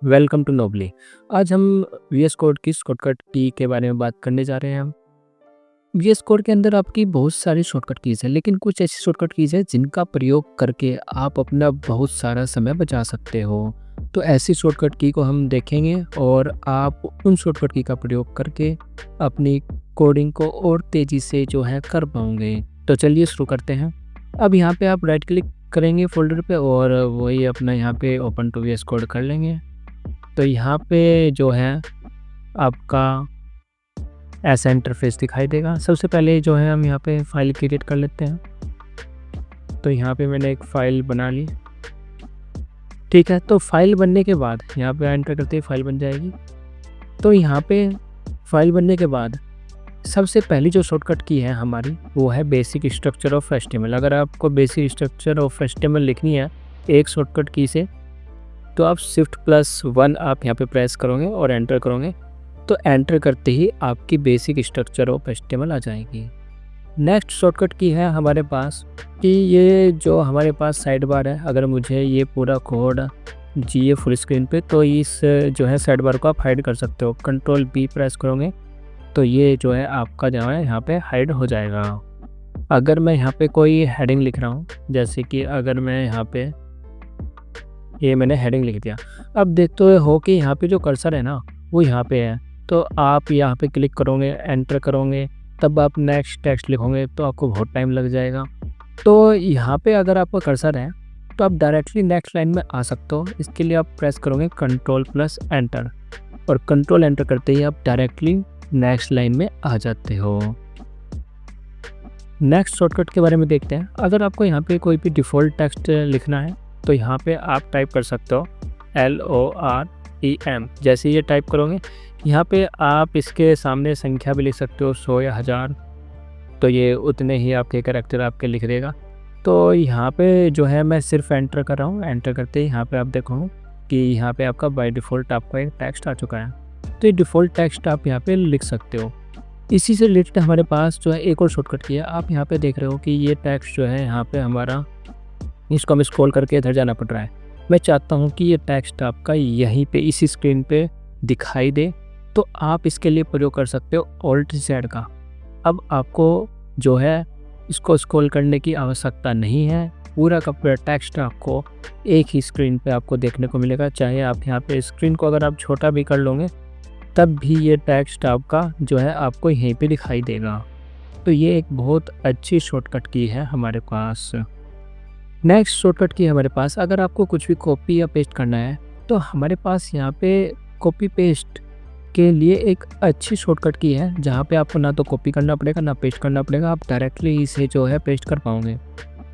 Welcome to nobly. आज हम VS code की शॉर्टकट की के बारे में बात करने जा रहे हैं। हम वीएस कोड के अंदर आपकी बहुत सारी शॉर्टकट कीज़ है, लेकिन कुछ ऐसी शॉर्टकट कीज़ है जिनका प्रयोग करके आप अपना बहुत सारा समय बचा सकते हो। तो ऐसी शॉर्टकट की को हम देखेंगे और आप उन शॉर्टकट की का प्रयोग करके अपनी कोडिंग को और तेज़ी से जो है कर पाओगे। तो चलिए शुरू करते हैं। अब यहाँ पे आप राइट क्लिक करेंगे फोल्डर पे और वही अपना यहाँ पे ओपन टू वीएस कोड कर लेंगे। तो यहाँ पे जो है आपका ऐसा इंटरफेस दिखाई देगा। सबसे पहले जो है हम यहाँ पे फ़ाइल क्रिएट कर लेते हैं। तो यहाँ पे मैंने एक फ़ाइल बना ली। ठीक है, तो फ़ाइल बनने के बाद यहाँ पे एंटर करते ही फ़ाइल बन जाएगी। तो यहाँ पे फ़ाइल बनने के बाद सबसे पहली जो शॉर्टकट की है हमारी, वो है बेसिक स्ट्रक्चर ऑफ एचटीएमएल। अगर आपको बेसिक स्ट्रक्चर ऑफ एचटीएमएल लिखनी है एक शॉर्टकट की से, तो आप Shift+1 आप यहाँ पे प्रेस करोगे और एंटर करोगे। तो एंटर करते ही आपकी बेसिक स्ट्रक्चर ऑफ एचटीएमएल आ जाएगी। नेक्स्ट शॉर्टकट की है हमारे पास कि ये जो हमारे पास साइड बार है, अगर मुझे ये पूरा कोड चाहिए फुल स्क्रीन पे, तो इस जो है साइड बार को आप हाइड कर सकते हो। Ctrl+B प्रेस करोगे तो ये जो है आपका जो है यहाँ पे हाइड हो जाएगा। अगर मैं यहाँ पे कोई हेडिंग लिख रहा हूँ, जैसे कि अगर मैं यहाँ पे ये मैंने हेडिंग लिख दिया, अब देखते हो कि यहाँ पे जो कर्सर है ना वो यहाँ पे है। तो आप यहाँ पे क्लिक करोगे, एंटर करोगे, तब आप नेक्स्ट टेक्स्ट लिखोगे तो आपको बहुत टाइम लग जाएगा। तो यहाँ पे अगर आपका कर्सर है तो आप डायरेक्टली नेक्स्ट लाइन में आ सकते हो। इसके लिए आप प्रेस करोगे Ctrl+Enter और कंट्रोल एंटर करते ही आप डायरेक्टली नेक्स्ट लाइन में आ जाते हो। नेक्स्ट शॉर्टकट के बारे में देखते हैं। अगर आपको यहाँ पे कोई भी डिफ़ॉल्ट टेक्स्ट लिखना है तो यहाँ पे आप टाइप कर सकते हो LOREM। जैसे ये टाइप करोगे, यहाँ पे आप इसके सामने संख्या भी लिख सकते हो, 100 या 1000, तो ये उतने ही आपके कैरेक्टर आपके लिख देगा। तो यहाँ पे जो है मैं सिर्फ एंटर कर रहा हूँ। एंटर करते ही यहाँ पे आप देखोगे कि यहाँ पे आपका बाय डिफ़ॉल्ट आपका एक टेक्स्ट आ चुका है। तो ये डिफ़ॉल्ट टेक्स्ट आप यहाँ पे लिख सकते हो। इसी से रिलेटेड हमारे पास जो है एक और शॉर्टकट की है। आप यहाँ पे देख रहे हो कि ये टेक्स्ट जो है यहाँ पे हमारा, इसको हमें स्क्रॉल करके इधर जाना पड़ रहा है। मैं चाहता हूँ कि ये टेक्स्ट आपका यहीं पे इसी स्क्रीन पे दिखाई दे, तो आप इसके लिए प्रयोग कर सकते हो Alt+Z का। अब आपको जो है इसको स्क्रॉल करने की आवश्यकता नहीं है। पूरा का पूरा टेक्स्ट आपको एक ही स्क्रीन पे आपको देखने को मिलेगा। चाहे आप यहाँ पे स्क्रीन को अगर आप छोटा भी कर लोगे तब भी ये टेक्स्ट आपका जो है आपको यहीं पे दिखाई देगा। तो ये एक बहुत अच्छी शॉर्टकट की है हमारे पास। नेक्स्ट शॉर्टकट की हमारे पास, अगर आपको कुछ भी कॉपी या पेस्ट करना है तो हमारे पास यहाँ पे कॉपी पेस्ट के लिए एक अच्छी शॉर्टकट की है, जहाँ पे आपको ना तो कॉपी करना पड़ेगा ना पेस्ट करना पड़ेगा। आप डायरेक्टली इसे जो है पेस्ट कर पाओगे।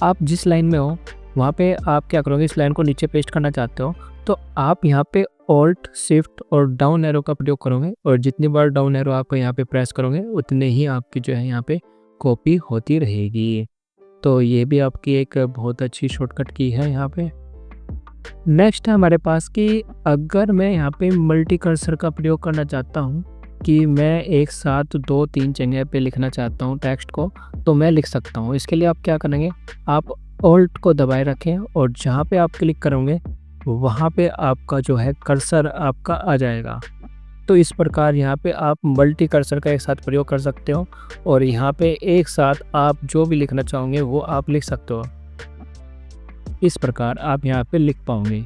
आप जिस लाइन में हो वहाँ पे आप क्या करोगे, इस लाइन को नीचे पेस्ट करना चाहते हो तो आप यहाँ पे Alt, Shift और डाउन एरो का प्रयोग करोगे, और जितनी बार डाउन एरो आप यहाँ पे प्रेस करोगे उतने ही आपकी जो है यहाँ पे कॉपी होती रहेगी। तो ये भी आपकी एक बहुत अच्छी शॉर्टकट की है यहाँ पे। नेक्स्ट है हमारे पास कि अगर मैं यहाँ पे मल्टी कर्सर का प्रयोग करना चाहता हूँ कि मैं एक साथ 2-3 जगह पे लिखना चाहता हूँ टेक्स्ट को, तो मैं लिख सकता हूँ। इसके लिए आप क्या करेंगे, आप Alt को दबाए रखें और जहाँ पे आप क्लिक करोगे वहाँ पे आपका जो है कर्सर आपका आ जाएगा। तो इस प्रकार यहाँ पे आप मल्टी कर्सर का एक साथ प्रयोग कर सकते हो और यहाँ पे एक साथ आप जो भी लिखना चाहोगे वो आप लिख सकते हो। इस प्रकार आप यहाँ पे लिख पाओगे।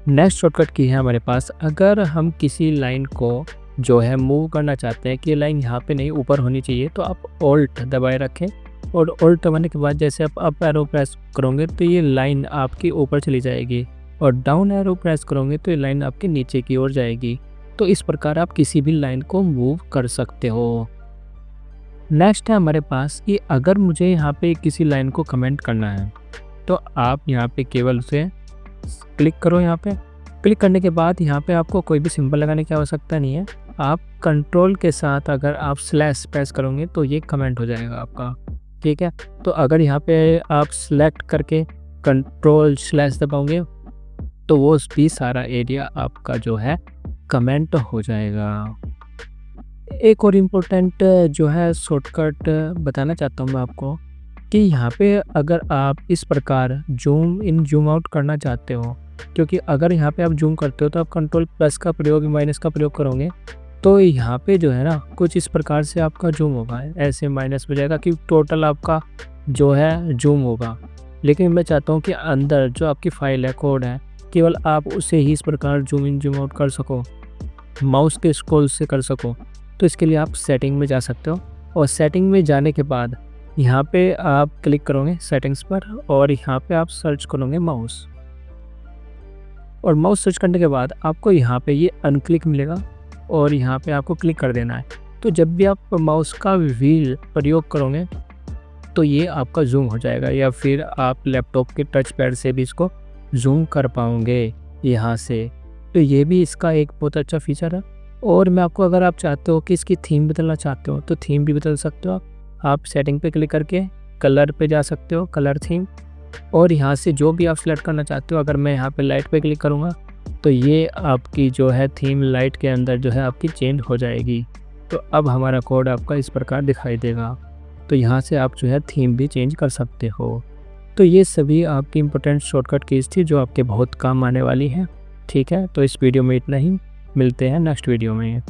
नेक्स्ट शॉर्टकट की है हमारे पास, अगर हम किसी लाइन को जो है मूव करना चाहते हैं कि ये लाइन यहाँ पे नहीं ऊपर होनी चाहिए, तो आप Alt दबाए रखें और Alt दबाने के बाद जैसे आप अप एरो प्रेस करोगे तो ये लाइन आपकी ऊपर चली जाएगी, और डाउन एरो प्रेस करोगे तो ये लाइन आपके नीचे की ओर जाएगी। तो इस प्रकार आप किसी भी लाइन को मूव कर सकते हो। नेक्स्ट है हमारे पास कि अगर मुझे यहाँ पे किसी लाइन को कमेंट करना है तो आप यहाँ पे केवल उसे क्लिक करो। यहाँ पे क्लिक करने के बाद यहाँ पे आपको कोई भी सिंबल लगाने की आवश्यकता नहीं है। आप कंट्रोल के साथ अगर आप स्लैश प्रेस करोगे तो ये कमेंट हो जाएगा आपका। ठीक है, तो अगर यहाँ पे आप सिलेक्ट करके Ctrl/ दबाओगे तो वो भी सारा एरिया आपका जो है कमेंट हो जाएगा। एक और इम्पोर्टेंट जो है शॉर्टकट बताना चाहता हूँ मैं आपको कि यहाँ पे अगर आप इस प्रकार ज़ूम इन ज़ूम आउट करना चाहते हो, क्योंकि अगर यहाँ पे आप ज़ूम करते हो तो आप कंट्रोल प्लस का प्रयोग माइनस का प्रयोग करोगे, तो यहाँ पे जो है ना कुछ इस प्रकार से आपका ज़ूम होगा, ऐसे माइनस हो जाएगा कि टोटल आपका जो है ज़ूम होगा। लेकिन मैं चाहता हूँ कि अंदर जो आपकी फ़ाइल है, कोड है, केवल आप उसे ही इस प्रकार ज़ूम इन ज़ूम आउट कर सको, माउस के स्क्रॉल से कर सको। तो इसके लिए आप सेटिंग में जा सकते हो और सेटिंग में जाने के बाद यहाँ पे आप क्लिक करोगे सेटिंग्स पर और यहाँ पे आप सर्च करोगे माउस, और माउस सर्च करने के बाद आपको यहाँ पे ये अनक्लिक मिलेगा और यहाँ पे आपको क्लिक कर देना है। तो जब भी आप माउस का व्हील प्रयोग करोगे तो ये आपका ज़ूम हो जाएगा, या फिर आप लैपटॉप के टच पैड से भी इसको ज़ूम कर पाओगे यहाँ से। तो ये भी इसका एक बहुत अच्छा फीचर है। और मैं आपको, अगर आप चाहते हो कि इसकी थीम बदलना चाहते हो तो थीम भी बदल सकते हो आप सेटिंग पे क्लिक करके कलर पे जा सकते हो, कलर थीम, और यहाँ से जो भी आप सिलेक्ट करना चाहते हो। अगर मैं यहाँ पे लाइट पे क्लिक करूँगा तो ये आपकी जो है थीम लाइट के अंदर जो है आपकी चेंज हो जाएगी। तो अब हमारा कोड आपका इस प्रकार दिखाई देगा। तो यहाँ से आप जो है थीम भी चेंज कर सकते हो। तो ये सभी आपकी इम्पोर्टेंट शॉर्टकट कीज़ थी जो आपके बहुत काम आने वाली हैं। ठीक है, तो इस वीडियो में इतना ही, मिलते हैं नेक्स्ट वीडियो में।